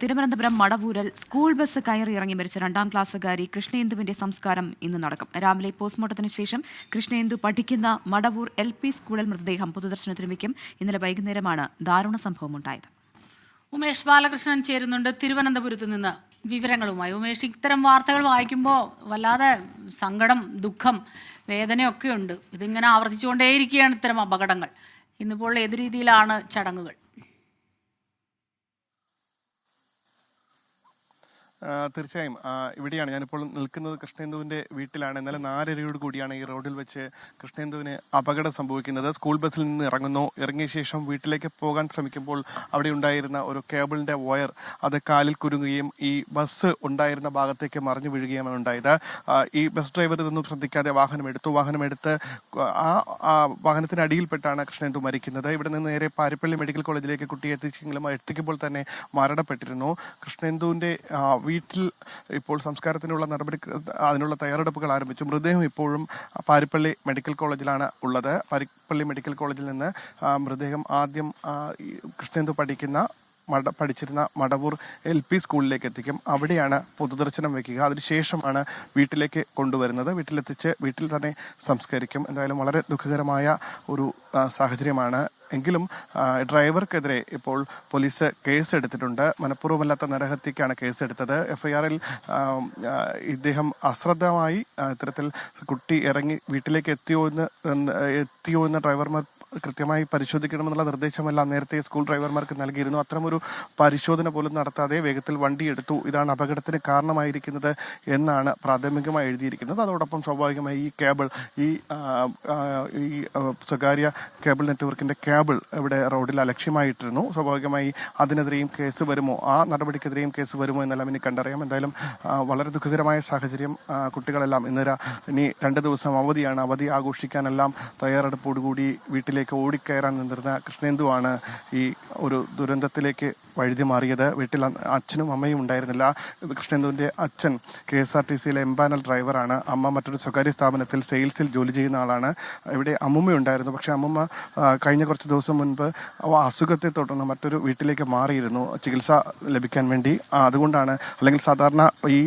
Thiruvananthapuram മടവൂരിൽ school bus കയറി ഇറങ്ങി മരിച്ച 2ാം ക്ലാസ്സുകാരി കൃഷ്ണേന്ദുവിന്റെ സംസ്കാരം ഇന്ന് നടക്കും. രാവിലെ പോസ്റ്റ്മോർട്ടത്തിന് ശേഷം കൃഷ്ണേന്ദു പഠിക്കുന്ന മടവൂർ LP സ്കൂളിൽ മൃതദേഹം പൊതുദർശനത്തിന് വയ്ക്കും. ഇന്നലെ വൈകുന്നേരമാണ് ദാരുണ സംഭവം ഉണ്ടായത്. ഉമേഷ് ബാലകൃഷ്ണൻ ചേരുന്നുണ്ട് തിരുവനന്തപുരത്ത് നിന്ന് വിവരങ്ങളുമായി. ഉമേഷ്, ഇത്തരം വാർത്തകൾ വായിക്കുമ്പോൾ വല്ലാതെ സങ്കടം, ദുഃഖം, വേദനയൊക്കെ ഉണ്ട്. ഇതിങ്ങനെ ആവർത്തിച്ചുകൊണ്ടേയിരിക്കുകയാണ് ഇത്തരം അപകടങ്ങൾ. ഇന്നിപ്പോൾ ഏത് രീതിയിലാണ് ചടങ്ങുകൾ? തീർച്ചയായും ഇവിടെയാണ് ഞാനിപ്പോൾ നിൽക്കുന്നത്. കൃഷ്ണേന്ദുവിന്റെ വീട്ടിലാണ്. ഇന്നലെ 4:30 കൂടിയാണ് ഈ റോഡിൽ വെച്ച് കൃഷ്ണേന്ദുവിന് അപകടം സംഭവിക്കുന്നത്. സ്കൂൾ ബസ്സിൽ നിന്ന് ഇറങ്ങിയ ശേഷം വീട്ടിലേക്ക് പോകാൻ ശ്രമിക്കുമ്പോൾ അവിടെ ഉണ്ടായിരുന്ന ഒരു കേബിളിന്റെ വയർ അത് കാലിൽ കുരുങ്ങുകയും ഈ ബസ് ഉണ്ടായിരുന്ന ഭാഗത്തേക്ക് മറിഞ്ഞു വീഴുകയാണ് ഉണ്ടായത്. ഈ ബസ് ഡ്രൈവർ ഇതൊന്നും ശ്രദ്ധിക്കാതെ വാഹനമെടുത്ത് ആ വാഹനത്തിനടിയിൽപ്പെട്ടാണ് കൃഷ്ണേന്ദു മരിക്കുന്നത്. ഇവിടെ നിന്ന് നേരെ പാരിപ്പള്ളി മെഡിക്കൽ കോളേജിലേക്ക് കുട്ടിയെ എത്തിക്കുമ്പോൾ തന്നെ മരണപ്പെട്ടിരുന്നു. കൃഷ്ണേന്ദുവിന്റെ വീട്ടിൽ ഇപ്പോൾ അതിനുള്ള തയ്യാറെടുപ്പുകൾ ആരംഭിച്ചു. മൃതദേഹം ഇപ്പോഴും പാരിപ്പള്ളി മെഡിക്കൽ കോളേജിലാണ് ഉള്ളത്. പാരിപ്പള്ളി മെഡിക്കൽ കോളേജിൽ നിന്ന് മൃതദേഹം ആദ്യം കൃഷ്ണേന്ദു പഠിച്ചിരുന്ന മടവൂർ LP സ്കൂളിലേക്ക് എത്തിക്കും. അവിടെയാണ് പൊതുദർശനം വയ്ക്കുക. അതിനുശേഷമാണ് വീട്ടിലേക്ക് കൊണ്ടുവരുന്നത്. വീട്ടിലെത്തിച്ച് വീട്ടിൽ തന്നെ സംസ്കരിക്കും. എന്തായാലും വളരെ ദുഃഖകരമായ ഒരു സാഹചര്യമാണ്. എങ്കിലും ഡ്രൈവർക്കെതിരെ ഇപ്പോൾ പോലീസ് കേസെടുത്തിട്ടുണ്ട്. മനഃപൂർവ്വമല്ലാത്ത നരഹത്യക്കാണ് കേസെടുത്തത്. FIR-ൽ ഇദ്ദേഹം അശ്രദ്ധമായി ഇത്തരത്തിൽ കുട്ടി ഇറങ്ങി വീട്ടിലേക്ക് എത്തിയോ എന്ന് ഡ്രൈവർമാർ കൃത്യമായി പരിശോധിക്കണമെന്നുള്ള നിർദ്ദേശമെല്ലാം നേരത്തെ സ്കൂൾ ഡ്രൈവർമാർക്ക് നൽകിയിരുന്നു. അത്തരമൊരു പരിശോധന പോലും നടത്താതെ വേഗത്തിൽ വണ്ടി എടുത്തു. ഇതാണ് അപകടത്തിന് കാരണമായിരിക്കുന്നത് എന്നാണ് പ്രാഥമികമായി എഴുതിയിരിക്കുന്നത്. അതോടൊപ്പം സ്വാഭാവികമായി ഈ കേബിൾ ഈ സ്വകാര്യ കേബിൾ നെറ്റ്വർക്കിന്റെ കേബിൾ ഇവിടെ റോഡിൽ അലക്ഷ്യമായിട്ടിരുന്നു. സ്വാഭാവികമായി അതിനെതിരെയും കേസ് വരുമോ, ആ നടപടിക്കെതിരെയും കേസ് വരുമോ എന്നെല്ലാം ഇനി കണ്ടറിയാം. എന്തായാലും വളരെ ദുഃഖകരമായ സാഹചര്യം. കുട്ടികളെല്ലാം ഇനി 2 ദിവസം അവധിയാണ്. അവധി ആഘോഷിക്കാനെല്ലാം തയ്യാറെടുപ്പോടുകൂടി വീട്ടിലേക്ക് ഓടിക്കയറാൻ നിന്നിരുന്ന കൃഷ്ണേന്ദുവാണ് ഈ ഒരു ദുരന്തത്തിലേക്ക് വഴുതി മാറിയത്. വീട്ടിൽ അച്ഛനും അമ്മയും ഉണ്ടായിരുന്നില്ല. കൃഷ്ണേന്ദുവിന്റെ അച്ഛൻ KSRTCയിലെ എംപാനൽ ഡ്രൈവറാണ്. അമ്മ മറ്റൊരു സ്വകാര്യ സ്ഥാപനത്തിൽ സെയിൽസിൽ ജോലി ചെയ്യുന്ന ആളാണ്. ഇവിടെ അമ്മുമ്മയുണ്ടായിരുന്നു. പക്ഷെ അമ്മുമ്മ കഴിഞ്ഞ കുറച്ച് ദിവസം മുൻപ് അസുഖത്തെ തുടർന്ന് മറ്റൊരു വീട്ടിലേക്ക് മാറിയിരുന്നു ചികിത്സ ലഭിക്കാൻ വേണ്ടി. അതുകൊണ്ടാണ്, അല്ലെങ്കിൽ സാധാരണ ഈ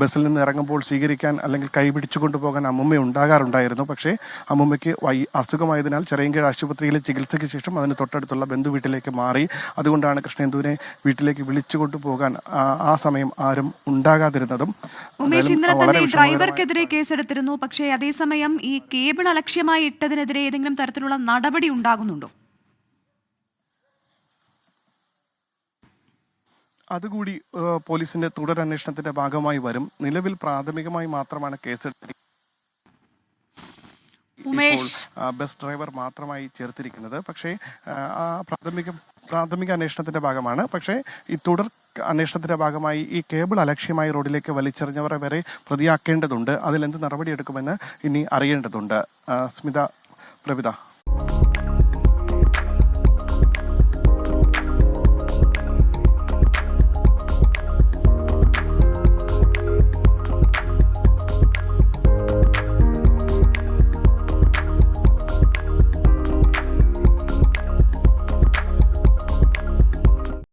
ബസ്സിൽ നിന്ന് ഇറങ്ങുമ്പോൾ സ്വീകരിക്കാൻ അല്ലെങ്കിൽ കൈ പിടിച്ചു കൊണ്ടുപോകാൻ അമ്മുമ്മ ഉണ്ടാകാറുണ്ടായിരുന്നു. പക്ഷേ അമ്മുമ്മയ്ക്ക് അസുഖമായതിനാൽ ചിറയൻകീഴ് ആശുപത്രിയിലെ ചികിത്സയ്ക്ക് ശേഷം അതിന് തൊട്ടടുത്തുള്ള ബന്ധു വീട്ടിലേക്ക് മാറി. അതുകൊണ്ടാണ് കൃഷ്ണേന്ദുവിനെ വീട്ടിലേക്ക് വിളിച്ചു കൊണ്ടുപോകാൻ ആ സമയം ആരും ഉണ്ടാകാതിരുന്നതും. ഉമേഷ്, ഇന്നലെ തന്നെ ഡ്രൈവർക്കെതിരെ കേസെടുത്തിരുന്നു. പക്ഷേ അതേസമയം ഈ കേബിൾ അലക്ഷ്യമായി ഇട്ടതിനെതിരെ ഏതെങ്കിലും തരത്തിലുള്ള നടപടി ഉണ്ടാകുന്നുണ്ടോ? അതുകൂടി പോലീസിന്റെ തുടരന്വേഷണത്തിന്റെ ഭാഗമായി വരും. നിലവിൽ പ്രാഥമികമായി മാത്രമാണ് കേസെടുത്തിരിക്കുന്നത്. ബസ് ഡ്രൈവർ മാത്രമായി ചേർത്തിരിക്കുന്നത്. പക്ഷേ പ്രാഥമിക അന്വേഷണത്തിന്റെ ഭാഗമാണ്. പക്ഷേ ഈ തുടർ അന്വേഷണത്തിന്റെ ഭാഗമായി ഈ കേബിൾ അലക്ഷ്യമായി റോഡിലേക്ക് വലിച്ചെറിഞ്ഞവരെ വരെ പ്രതിയാക്കേണ്ടതുണ്ട്. അതിലെന്ത് നടപടിയെടുക്കുമെന്ന് ഇനി അറിയേണ്ടതുണ്ട്. സ്മിത, പ്രവിത.